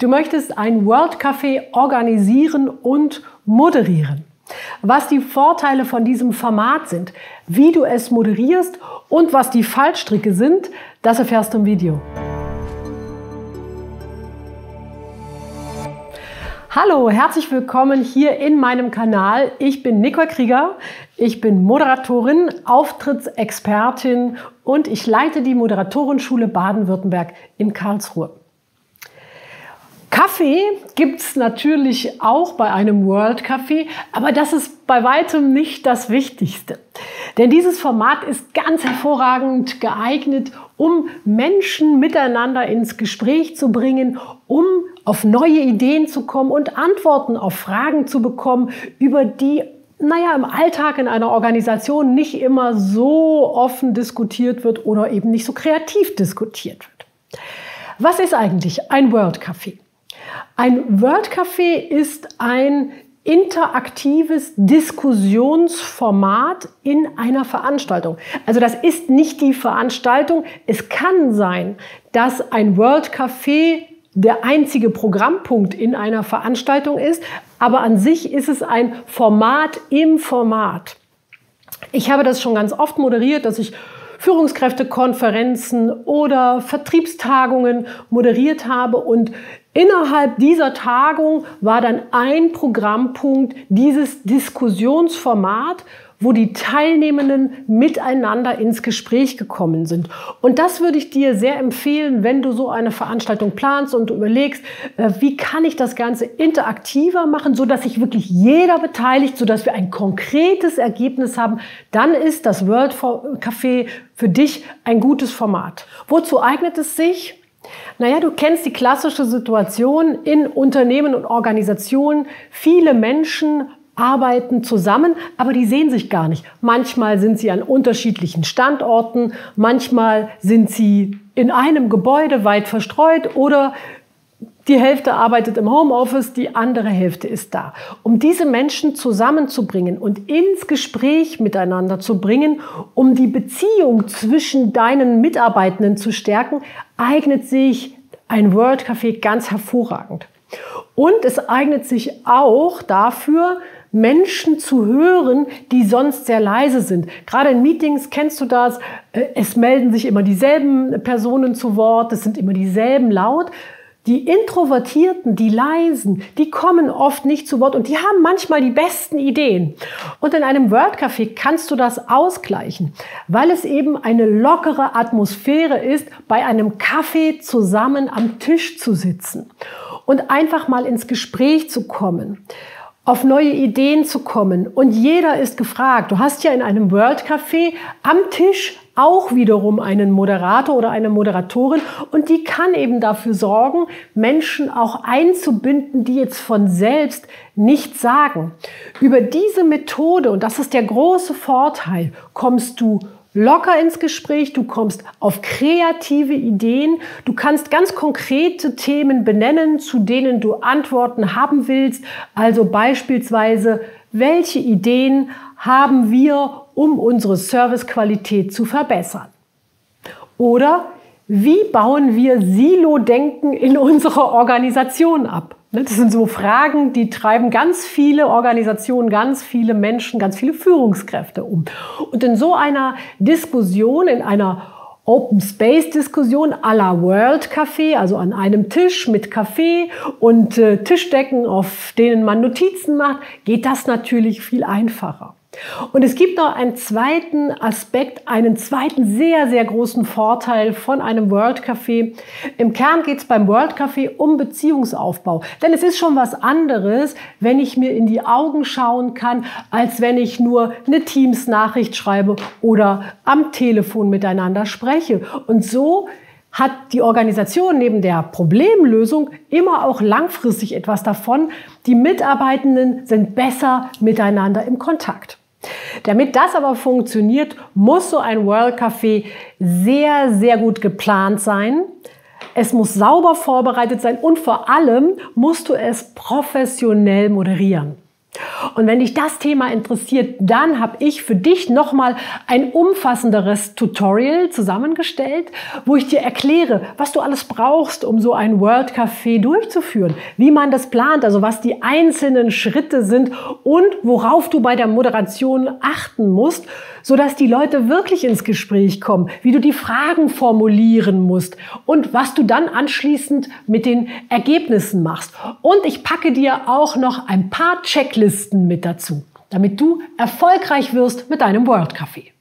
Du möchtest ein World Café organisieren und moderieren. Was die Vorteile von diesem Format sind, wie du es moderierst und was die Fallstricke sind, das erfährst du im Video. Hallo, herzlich willkommen hier in meinem Kanal. Ich bin Nicole Krieger, ich bin Moderatorin, Auftrittsexpertin und ich leite die Moderatorenschule Baden-Württemberg in Karlsruhe. Kaffee gibt es natürlich auch bei einem World Café, aber das ist bei weitem nicht das Wichtigste. Denn dieses Format ist ganz hervorragend geeignet, um Menschen miteinander ins Gespräch zu bringen, um auf neue Ideen zu kommen und Antworten auf Fragen zu bekommen, über die im Alltag in einer Organisation nicht immer so offen diskutiert wird oder eben nicht so kreativ diskutiert wird. Was ist eigentlich ein World Café? Ein World Café ist ein interaktives Diskussionsformat in einer Veranstaltung. Also das ist nicht die Veranstaltung. Es kann sein, dass ein World Café der einzige Programmpunkt in einer Veranstaltung ist, aber an sich ist es ein Format im Format. Ich habe das schon ganz oft moderiert, dass ich Führungskräftekonferenzen oder Vertriebstagungen moderiert habe und innerhalb dieser Tagung war dann ein Programmpunkt dieses Diskussionsformat, wo die Teilnehmenden miteinander ins Gespräch gekommen sind. Und das würde ich dir sehr empfehlen, wenn du so eine Veranstaltung planst und du überlegst, wie kann ich das Ganze interaktiver machen, sodass sich wirklich jeder beteiligt, sodass wir ein konkretes Ergebnis haben. Dann ist das World Café für dich ein gutes Format. Wozu eignet es sich? Naja, du kennst die klassische Situation in Unternehmen und Organisationen. Viele Menschen arbeiten zusammen, aber die sehen sich gar nicht. Manchmal sind sie an unterschiedlichen Standorten, manchmal sind sie in einem Gebäude weit verstreut oder die Hälfte arbeitet im Homeoffice, die andere Hälfte ist da. Um diese Menschen zusammenzubringen und ins Gespräch miteinander zu bringen, um die Beziehung zwischen deinen Mitarbeitenden zu stärken, eignet sich ein World Café ganz hervorragend. Und es eignet sich auch dafür, Menschen zu hören, die sonst sehr leise sind. Gerade in Meetings kennst du das, es melden sich immer dieselben Personen zu Wort, es sind immer dieselben laut. Die Introvertierten, die Leisen, die kommen oft nicht zu Wort und die haben manchmal die besten Ideen. Und in einem World Café kannst du das ausgleichen, weil es eben eine lockere Atmosphäre ist, bei einem Kaffee zusammen am Tisch zu sitzen und einfach mal ins Gespräch zu kommen, auf neue Ideen zu kommen. Und jeder ist gefragt. Du hast ja in einem World Café am Tisch auch wiederum einen Moderator oder eine Moderatorin und die kann eben dafür sorgen, Menschen auch einzubinden, die jetzt von selbst nichts sagen. Über diese Methode, und das ist der große Vorteil, kommst du locker ins Gespräch, du kommst auf kreative Ideen, du kannst ganz konkrete Themen benennen, zu denen du Antworten haben willst. Also beispielsweise, welche Ideen haben wir, um unsere Servicequalität zu verbessern? Oder wie bauen wir Silo-Denken in unserer Organisation ab? Das sind so Fragen, die treiben ganz viele Organisationen, ganz viele Menschen, ganz viele Führungskräfte um. Und in so einer Diskussion, in einer Open Space Diskussion à la World Café, also an einem Tisch mit Kaffee und Tischdecken, auf denen man Notizen macht, geht das natürlich viel einfacher. Und es gibt noch einen zweiten Aspekt, einen zweiten sehr, sehr großen Vorteil von einem World Café. Im Kern geht es beim World Café um Beziehungsaufbau. Denn es ist schon was anderes, wenn ich mir in die Augen schauen kann, als wenn ich nur eine Teams-Nachricht schreibe oder am Telefon miteinander spreche. Und so hat die Organisation neben der Problemlösung immer auch langfristig etwas davon. Die Mitarbeitenden sind besser miteinander im Kontakt. Damit das aber funktioniert, muss so ein World Café sehr, sehr gut geplant sein. Es muss sauber vorbereitet sein und vor allem musst du es professionell moderieren. Und wenn dich das Thema interessiert, dann habe ich für dich nochmal ein umfassenderes Tutorial zusammengestellt, wo ich dir erkläre, was du alles brauchst, um so ein World Café durchzuführen, wie man das plant, also was die einzelnen Schritte sind und worauf du bei der Moderation achten musst, sodass die Leute wirklich ins Gespräch kommen, wie du die Fragen formulieren musst und was du dann anschließend mit den Ergebnissen machst. Und ich packe dir auch noch ein paar Checklisten mit dazu, damit du erfolgreich wirst mit deinem World Café.